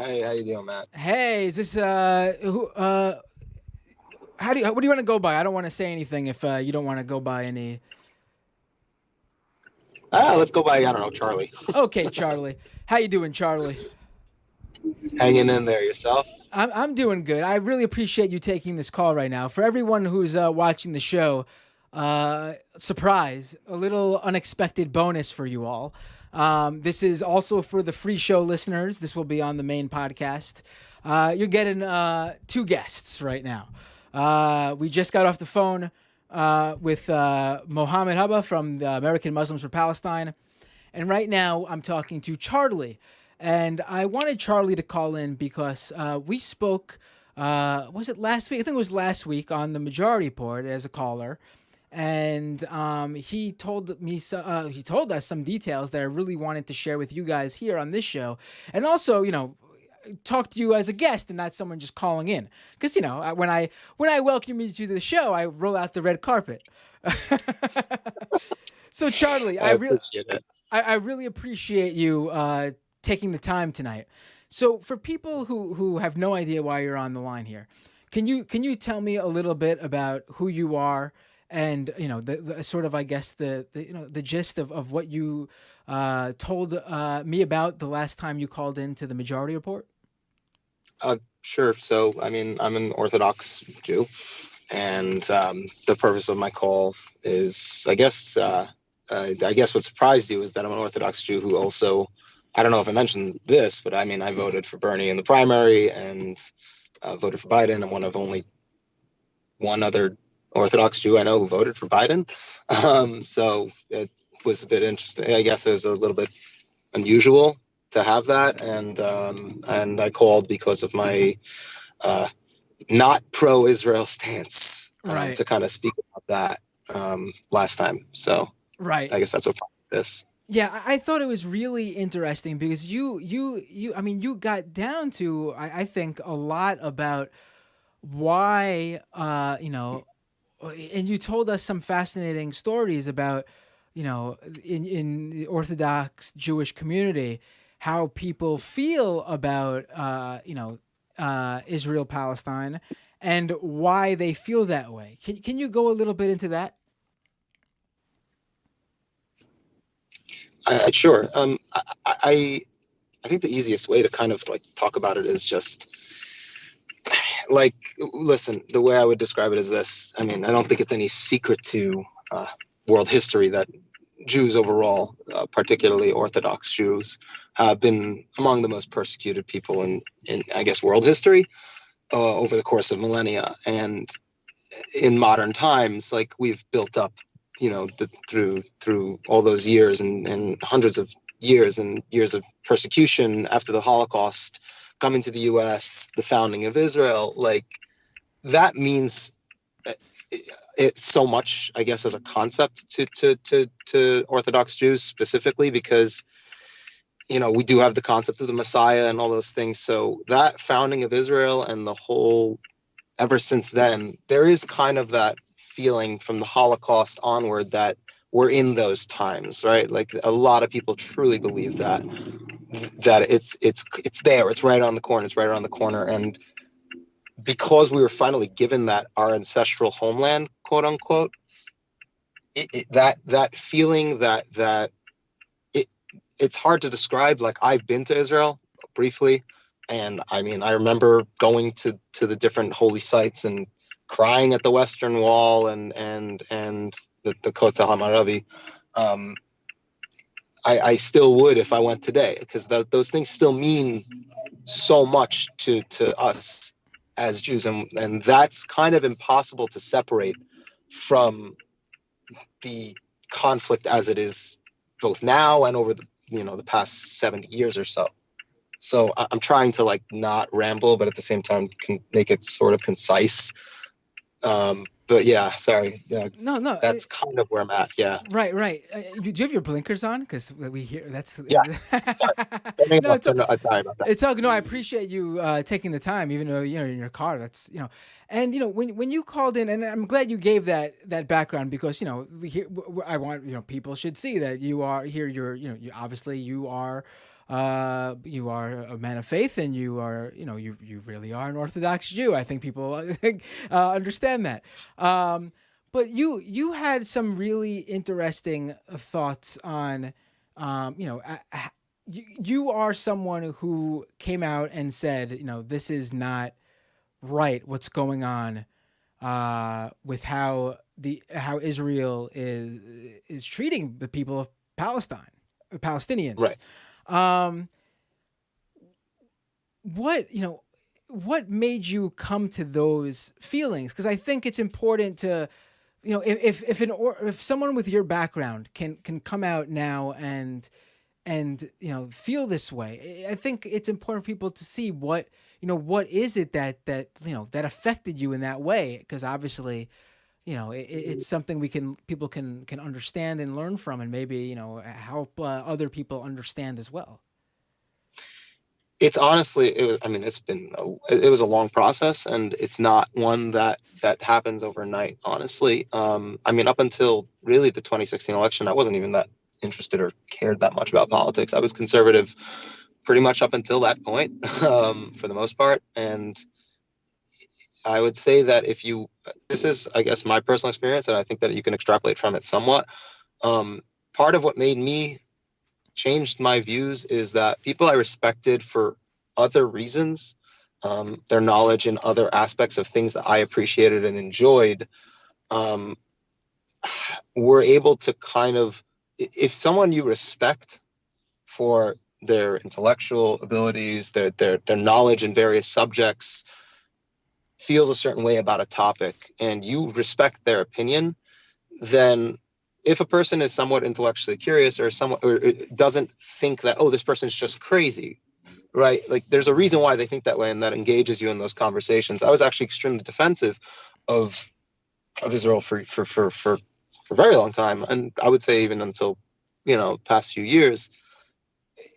Hey, how you doing, Matt? Hey, is this who what do you want to go by? I don't want to say anything if you don't want to go by any. Let's go by, I don't know, Charlie. Okay, Charlie. How you doing, Charlie? Hanging in there yourself? I'm doing good. I really appreciate you taking this call right now. For everyone who's watching the show, surprise, a little unexpected bonus for you all. This is also for the free show listeners. This will be on the main podcast. You're getting two guests right now. We just got off the phone with Mohammed Haba from the American Muslims for Palestine. And right now, I'm talking to Charlie. And I wanted Charlie to call in because we spoke, was it last week? I think it was last week on the Majority Report as a caller. And he told me, he told us some details that I really wanted to share with you guys here on this show. And also, talk to you as a guest and not someone just calling in. Because when I welcome you to the show, I roll out the red carpet. So Charlie, I appreciate it. I really appreciate you taking the time tonight. So for people who have no idea why you're on the line here, can you tell me a little bit about who you are and the sort of, I guess, the gist of what you told me about the last time you called into the Majority Report? Sure. So, I mean, I'm an Orthodox Jew, and the purpose of my call is, I guess what surprised you is that I'm an Orthodox Jew who also, I don't know if I mentioned this, but I mean, I voted for Bernie in the primary and voted for Biden. I'm one of only one other Orthodox Jew I know who voted for Biden. So it was a bit interesting. I guess it was a little bit unusual to have that, and I called because of my not pro-Israel stance Right. to kind of speak about that last time. So Right. I guess that's what this. Yeah, I thought it was really interesting because I mean, you got down to, I think, a lot about why, and you told us some fascinating stories about, in the Orthodox Jewish community, how people feel about, Israel Palestine, and why they feel that way. Can you go a little bit into that? Sure. I think the easiest way to kind of like talk about it is just like, listen, the way I would describe it is this. I mean, I don't think it's any secret to world history that Jews overall, particularly Orthodox Jews, have been among the most persecuted people in I guess, world history over the course of millennia. And in modern times, like we've built up, through all those years and hundreds of years and years of persecution after the Holocaust, coming to the U.S., the founding of Israel, like that means it's so much, I guess, as a concept to Orthodox Jews specifically, because we do have the concept of the Messiah and all those things. So that founding of Israel and the whole, ever since then, there is kind of that feeling from the Holocaust onward that we're in those times, right? Like a lot of people truly believe that it's there, it's right on the corner, it's right around the corner, and because we were finally given that our ancestral homeland, quote unquote, that feeling that it's hard to describe. Like I've been to Israel briefly, and I mean I remember going to the different holy sites and crying at the Western Wall and the Kotel Hamaravi. I still would if I went today, because those things still mean so much to us as Jews, and that's kind of impossible to separate from the conflict as it is both now and over the past 70 years or so. So I'm trying to like not ramble, but at the same time can make it sort of concise. But yeah, sorry. Yeah, No, no. that's kind of where I'm at. Yeah. Right, right. Do you have your blinkers on? Because we hear that's. Yeah. Sorry. Don't No, interrupt. No, sorry about that. it's all. No, I appreciate you taking the time, even though you're in your car. And when you called in, and I'm glad you gave that background because we hear. I want people should see that you are here. You obviously you are You are a man of faith, and you are, you really are an Orthodox Jew. I think people understand that. But you had some really interesting thoughts on, you are someone who came out and said, this is not right. What's going on with how Israel is treating the people of Palestine, the Palestinians. Right. Um, what made you come to those feelings? Because I think it's important to, if someone with your background can come out now and feel this way, I think it's important for people to see what is it that that affected you in that way, because obviously it's something people can understand and learn from, and maybe help other people understand as well. It's honestly, it was a long process, and it's not one that happens overnight, honestly. Up until really the 2016 election, I wasn't even that interested or cared that much about politics. I was conservative pretty much up until that point, for the most part. And I would say that this is, I guess, my personal experience, and I think that you can extrapolate from it somewhat. Part of what made me changed my views is that people I respected for other reasons, their knowledge in other aspects of things that I appreciated and enjoyed, were able to kind of, if someone you respect for their intellectual abilities, their knowledge in various subjects, feels a certain way about a topic, and you respect their opinion, then if a person is somewhat intellectually curious or doesn't think that, oh, this person's just crazy, right? Like, there's a reason why they think that way, and that engages you in those conversations. I was actually extremely defensive of Israel for a very long time, and I would say even until past few years.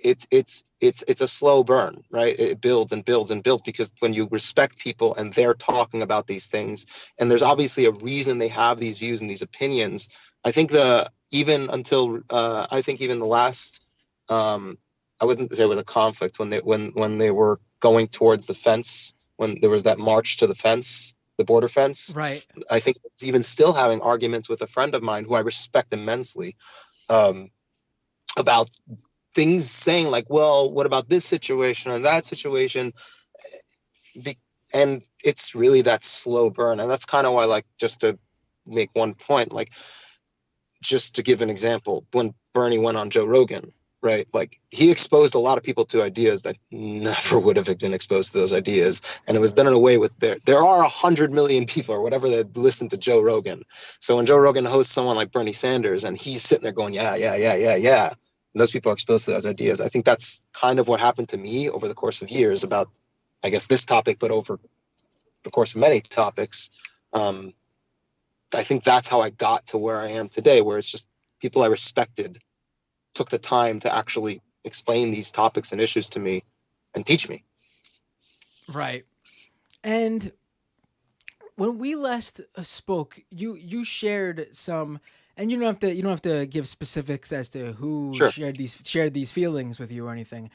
It's a slow burn, right? It builds and builds and builds, because when you respect people and they're talking about these things, and there's obviously a reason they have these views and these opinions. I think even the last, I wouldn't say it was a conflict, when they were going towards the fence, when there was that march to the fence, the border fence. Right. I think it's even still having arguments with a friend of mine who I respect immensely, about things, saying like, well, what about this situation and that situation? And it's really that slow burn. And that's kind of why, like, just to make one point, like, just to give an example, when Bernie went on Joe Rogan, right? Like, he exposed a lot of people to ideas that never would have been exposed to those ideas. And it was done in a way with there are 100 million people or whatever that listen to Joe Rogan. So when Joe Rogan hosts someone like Bernie Sanders, and he's sitting there going, yeah, and those people are exposed to those ideas. I think that's kind of what happened to me over the course of years about, I guess, this topic, but over the course of many topics. I think that's how I got to where I am today, where it's just people I respected took the time to actually explain these topics and issues to me and teach me. Right. And when we last spoke, you shared some, and you don't have to give specifics as to who Sure. shared these feelings with you or anything,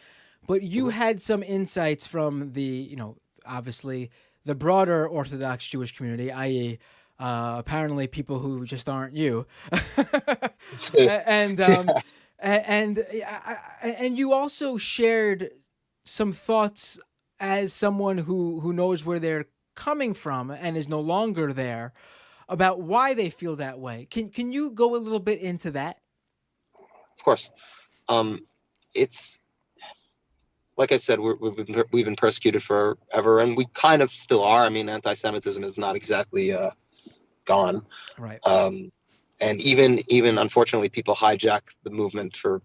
but you had some insights from the obviously the broader Orthodox Jewish community, i.e., apparently people who just aren't you, and and you also shared some thoughts as someone who knows where they're coming from and is no longer there, about why they feel that way. Can you go a little bit into that? Of course. It's like I said, we've been persecuted forever, and we kind of still are. I mean, anti-Semitism is not exactly gone. Right. And even unfortunately, people hijack the movement for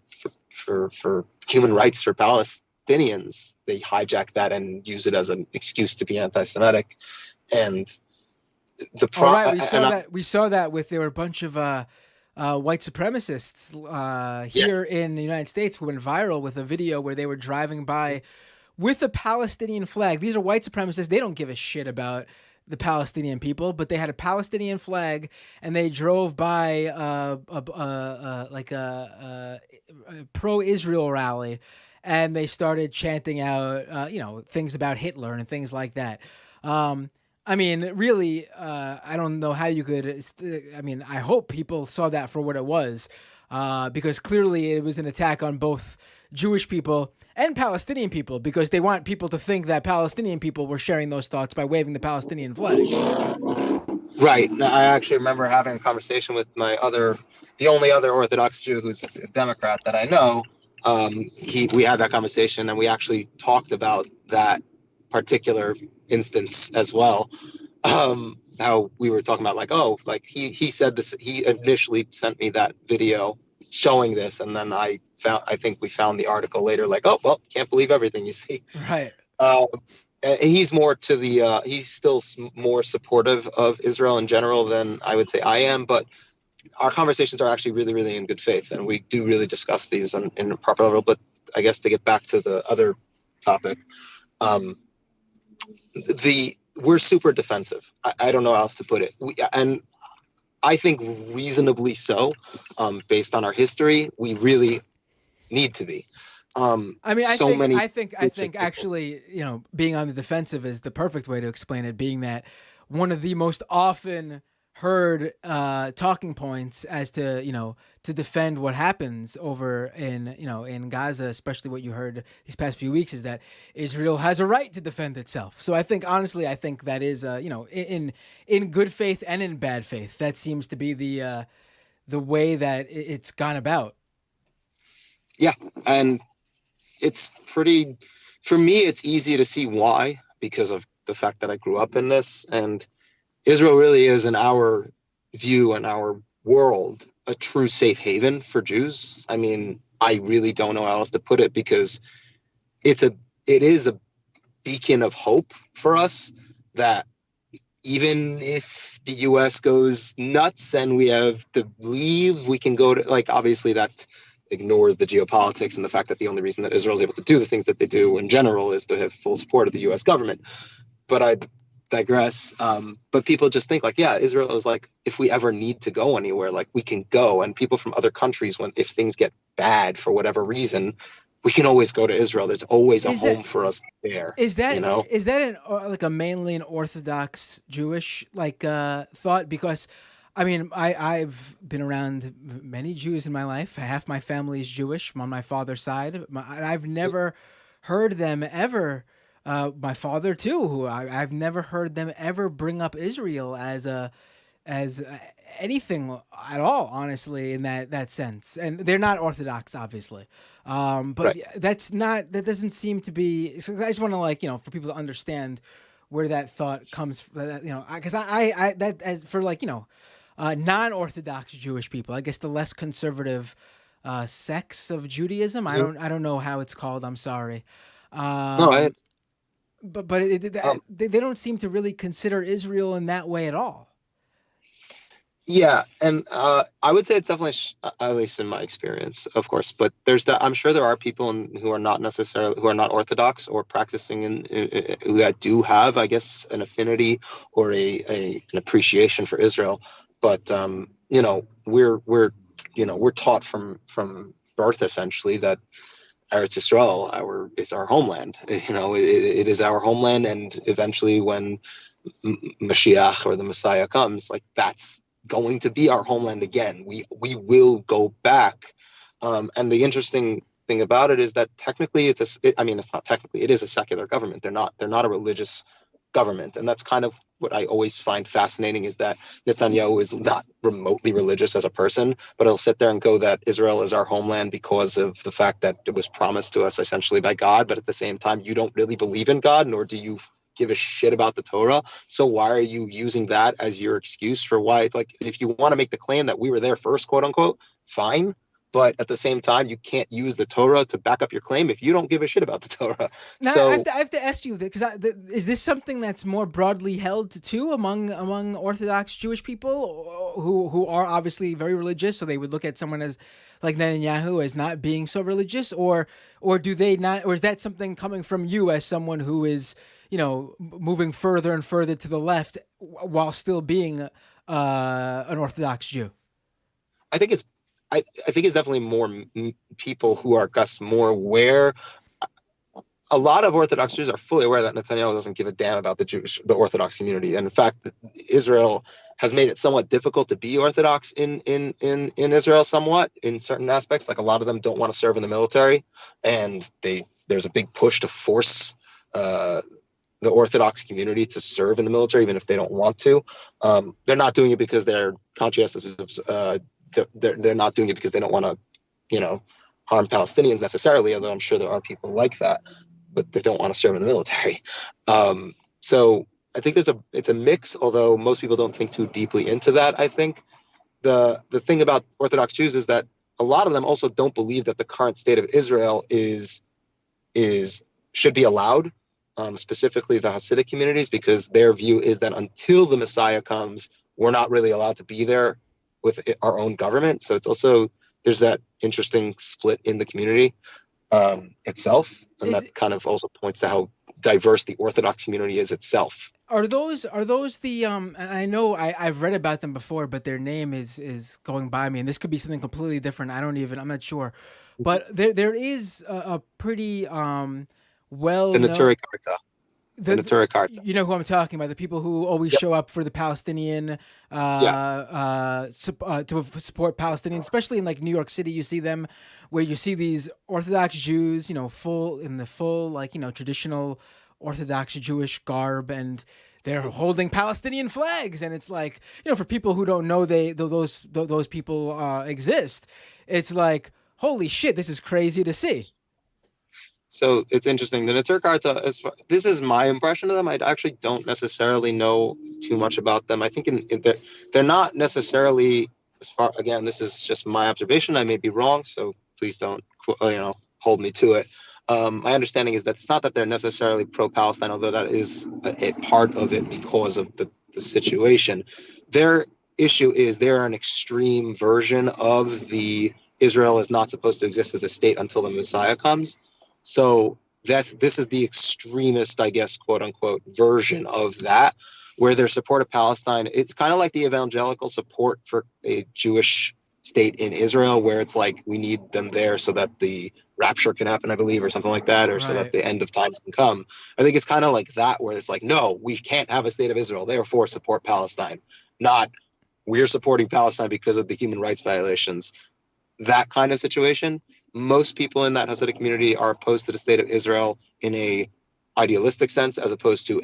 human rights for Palestinians. They hijack that and use it as an excuse to be anti-Semitic. And we saw that with, there were a bunch of white supremacists here in the United States who went viral with a video where they were driving by with a Palestinian flag. These are white supremacists. They don't give a shit about the Palestinian people, but they had a Palestinian flag, and they drove by like a pro-Israel rally, and they started chanting out, things about Hitler and things like that. I mean, really, I don't know how you could. I mean, I hope people saw that for what it was, because clearly it was an attack on both Jewish people and Palestinian people, because they want people to think that Palestinian people were sharing those thoughts by waving the Palestinian flag. Right. I actually remember having a conversation with the only other Orthodox Jew who's a Democrat that I know. We had that conversation, and we actually talked about that particular instance as well. How we were talking about, like, oh, like he said this. He initially sent me that video showing this, and then I think we found the article later, like, oh, well, can't believe everything you see. Right. Uh, he's more to the he's still more supportive of Israel in general than I would say I am, but our conversations are actually really, really in good faith, and we do really discuss these in a proper level. But I guess to get back to the other topic, um, we're super defensive. I don't know how else to put it, and I think reasonably so, based on our history. We really need to be. I mean, So many. I think actually, being on the defensive is the perfect way to explain it, being that one of the most often heard talking points as to, to defend what happens over in Gaza, especially what you heard these past few weeks, is that Israel has a right to defend itself. So I think, honestly, I think that is, in good faith and in bad faith, that seems to be the way that it's gone about. Yeah, and it's pretty, for me, it's easy to see why, because of the fact that I grew up in this, and Israel really is, in our view and our world, a true safe haven for Jews. I mean, I really don't know how else to put it, because it is a beacon of hope for us, that even if the US goes nuts and we have to leave, we can go to, like, obviously that ignores the geopolitics and the fact that the only reason that Israel is able to do the things that they do in general is to have full support of the US government. But I digress. But people just think, like, yeah, Israel is like, if we ever need to go anywhere, like, we can go. And people from other countries, if things get bad for whatever reason, we can always go to Israel. There's always a home for us there. Is that like a mainly an Orthodox Jewish thought? Because I mean, I've been around many Jews in my life. Half my family is Jewish on my father's side. I've never heard them ever. My father too, who I've never heard them ever bring up Israel as anything at all, honestly, in that sense. And they're not Orthodox, obviously. But Right. that doesn't seem to be. So I just want to, for people to understand where that thought comes, because I that as for non-Orthodox Jewish people, I guess the less conservative sects of Judaism. I don't know how it's called. I'm sorry. No, But they don't seem to really consider Israel in that way at all. yeah, and I would say it's definitely, at least in my experience, of course. But I'm sure there are people who are not Orthodox or practicing who that do have, I guess, an affinity or an appreciation for Israel. But we're taught from birth, essentially, that Eretz Israel is our homeland. It is our homeland, and eventually, when Mashiach or the Messiah comes, like, that's going to be our homeland again. We will go back. And the interesting thing about it is that technically it's not technically, it is a secular government. They're not a religious government. And that's kind of what I always find fascinating, is that Netanyahu is not remotely religious as a person, but he'll sit there and go that Israel is our homeland because of the fact that it was promised to us essentially by God. But at the same time, you don't really believe in God, nor do you give a shit about the Torah. So why are you using that as your excuse for why? Like, if you want to make the claim that we were there first, quote unquote, fine. But at the same time, you can't use the Torah to back up your claim if you don't give a shit about the Torah. Now, So I have to ask you, because is this something that's more broadly held too among Orthodox Jewish people who are obviously very religious? So they would look at someone as like Netanyahu as not being so religious, or do they not? Or is that something coming from you as someone who is moving further and further to the left while still being an Orthodox Jew? I think it's I think it's definitely more people who are, Gus, more aware. A lot of Orthodox Jews are fully aware that Netanyahu doesn't give a damn about the Orthodox community. And in fact, Israel has made it somewhat difficult to be Orthodox in Israel, somewhat in certain aspects. Like a lot of them don't want to serve in the military, and there's a big push to force the Orthodox community to serve in the military, even if they don't want to. They're not doing it because they're conscientious. They're not doing it because they don't want to, harm Palestinians necessarily, although I'm sure there are people like that, but they don't want to serve in the military. So I think it's a mix, although most people don't think too deeply into that. I think the thing about Orthodox Jews is that a lot of them also don't believe that the current state of Israel should be allowed, specifically the Hasidic communities, because their view is that until the Messiah comes, we're not really allowed to be there with our own government. So it's also, there's that interesting split in the community itself, and that kind of also points to how diverse the Orthodox community is itself. Are those the and I know I've read about them before, but their name is going by me, and this could be something completely different. I'm not sure, but there is a pretty well The known. Neturei Karta. The Neturei Karta. You know who I'm talking about? The people who always show up for the Palestinian to support Palestinians, especially in like New York City. You see them where you see these Orthodox Jews, full like traditional Orthodox Jewish garb, and they're holding Palestinian flags, and it's like, for people who don't know those people exist, it's like, holy shit, this is crazy to see. So it's interesting. The Neturei Karta, this is my impression of them. I actually don't necessarily know too much about them. I think they're not necessarily, again, this is just my observation. I may be wrong, so please don't hold me to it. My understanding is that it's not that they're necessarily pro-Palestine, although that is a part of it because of the situation. Their issue is they're an extreme version of the Israel is not supposed to exist as a state until the Messiah comes. So this is the extremist, I guess, quote unquote, version of that, where their support of Palestine, it's kind of like the evangelical support for a Jewish state in Israel, where it's like, we need them there so that the rapture can happen, I believe, or something like that, or so that the end of times can come. I think it's kind of like that, where it's like, no, we can't have a state of Israel, therefore support Palestine. Not, we're supporting Palestine because of the human rights violations. That kind of situation. Most people in that Hasidic community are opposed to the state of Israel in a idealistic sense, as opposed to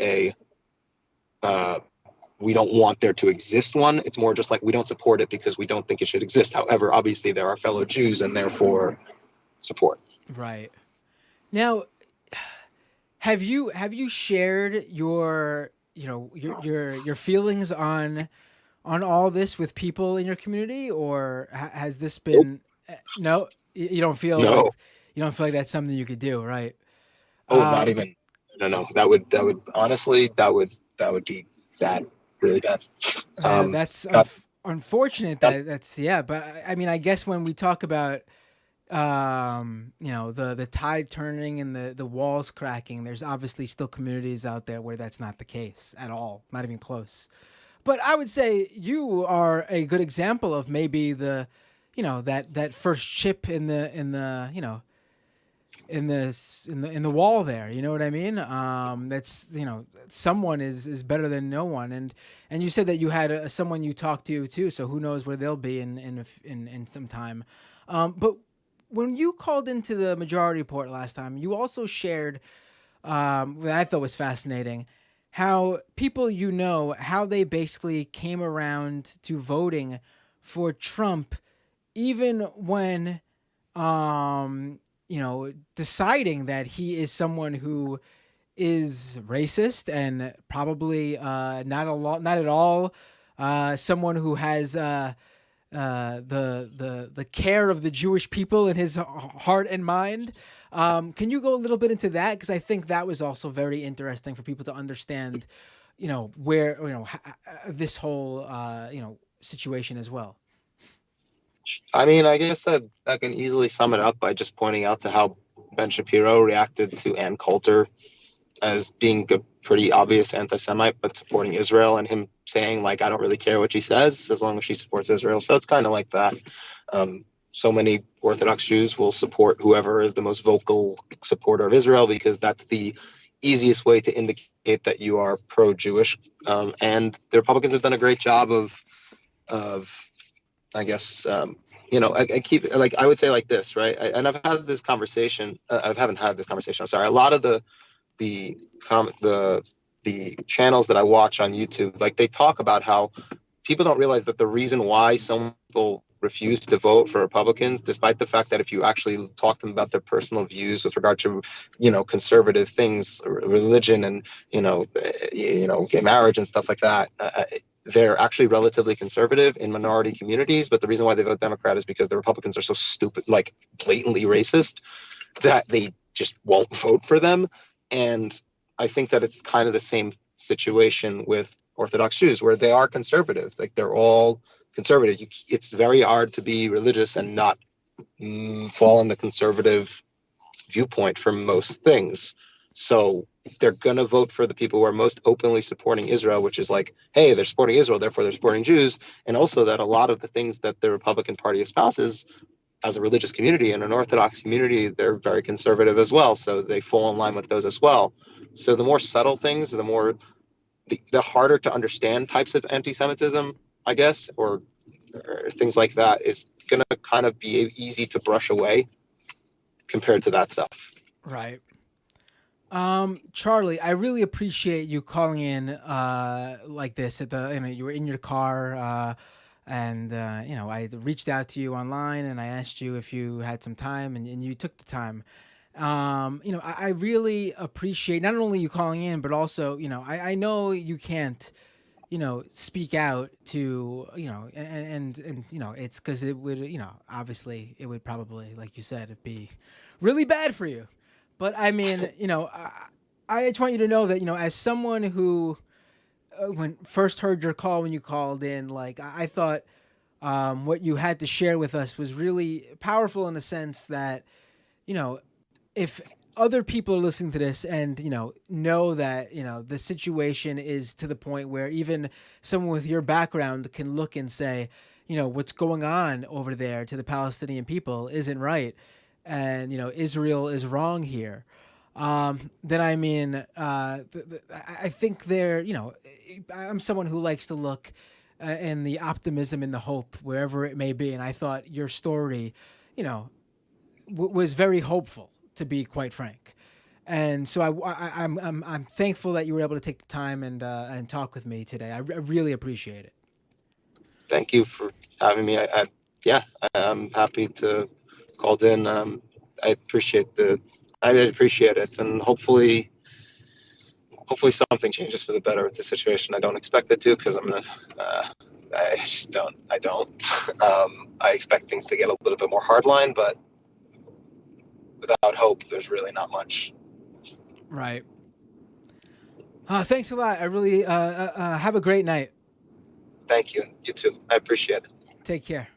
we don't want there to exist one. It's more just like, we don't support it because we don't think it should exist. However, obviously there are fellow Jews and therefore support. Right. Now, have you shared your feelings on all this with people in your community, or has this been no? You don't feel like that's something you could do, right? Oh, not even. No. That would honestly, that would be bad, really bad. That's unfortunate. But I mean, I guess when we talk about the tide turning and the walls cracking, there's obviously still communities out there where that's not the case at all, not even close. But I would say you are a good example of maybe the that first chip in the wall there. You know what I mean? That's someone is better than no one, and you said that you had someone you talked to too. So who knows where they'll be in some time. But when you called into the Majority Report last time, you also shared what I thought was fascinating, how people how they basically came around to voting for Trump, even when deciding that he is someone who is racist and probably not at all someone who has the care of the Jewish people in his heart and mind. Can you go a little bit into that? Because I think that was also very interesting for people to understand, where this whole situation as well. I mean, I guess that I can easily sum it up by just pointing out to how Ben Shapiro reacted to Ann Coulter as being a pretty obvious anti-Semite, but supporting Israel, and him saying, like, I don't really care what she says as long as she supports Israel. So it's kind of like that. so many Orthodox Jews will support whoever is the most vocal supporter of Israel, because that's the easiest way to indicate that you are pro-Jewish. And the Republicans have done a great job of I guess, I keep, like, I would say like this, right? And I've had this conversation. I haven't had this conversation. I'm sorry. A lot of the the channels that I watch on YouTube, like, they talk about how people don't realize that the reason why some people refuse to vote for Republicans, despite the fact that if you actually talk to them about their personal views with regard to, conservative things, religion, and gay marriage and stuff like that, they're actually relatively conservative in minority communities. But the reason why they vote Democrat is because the Republicans are so stupid, like blatantly racist, that they just won't vote for them. And I think that it's kind of the same situation with Orthodox Jews, where they are conservative. Like, they're all conservative. It's very hard to be religious and not fall in the conservative viewpoint for most things. So they're going to vote for the people who are most openly supporting Israel, which is like, hey, they're supporting Israel, therefore they're supporting Jews. And also that a lot of the things that the Republican Party espouses as a religious community and an Orthodox community, they're very conservative as well. So they fall in line with those as well. So the more subtle things, the harder to understand types of anti-Semitism, I guess, or things like that, is going to kind of be easy to brush away compared to that stuff. Right. Charlie, I really appreciate you calling in like this at you were in your car, and I reached out to you online and I asked you if you had some time, and you took the time. I really appreciate not only you calling in, but also, I know you can't, speak out to, and it's because it would, obviously it would probably, like you said, it'd be really bad for you. But I mean, I just want you to know that, as someone who, when first heard your call when you called in, like, I thought what you had to share with us was really powerful in the sense that, if other people are listening to this and know that the situation is to the point where even someone with your background can look and say, what's going on over there to the Palestinian people isn't right, and Israel is wrong here, then I mean, I think I'm someone who likes to look in the optimism and the hope wherever it may be, and I thought your story, was very hopeful, to be quite frank. And so I'm thankful that you were able to take the time and talk with me today. I really appreciate it. Thank you for having me. I'm happy to called in. I appreciate I appreciate it, and hopefully something changes for the better with the situation. I don't expect it to, because I just don't. I don't. I expect things to get a little bit more hardline, but without hope, there's really not much. Right. Thanks a lot. I really have a great night. Thank you. You too. I appreciate it. Take care.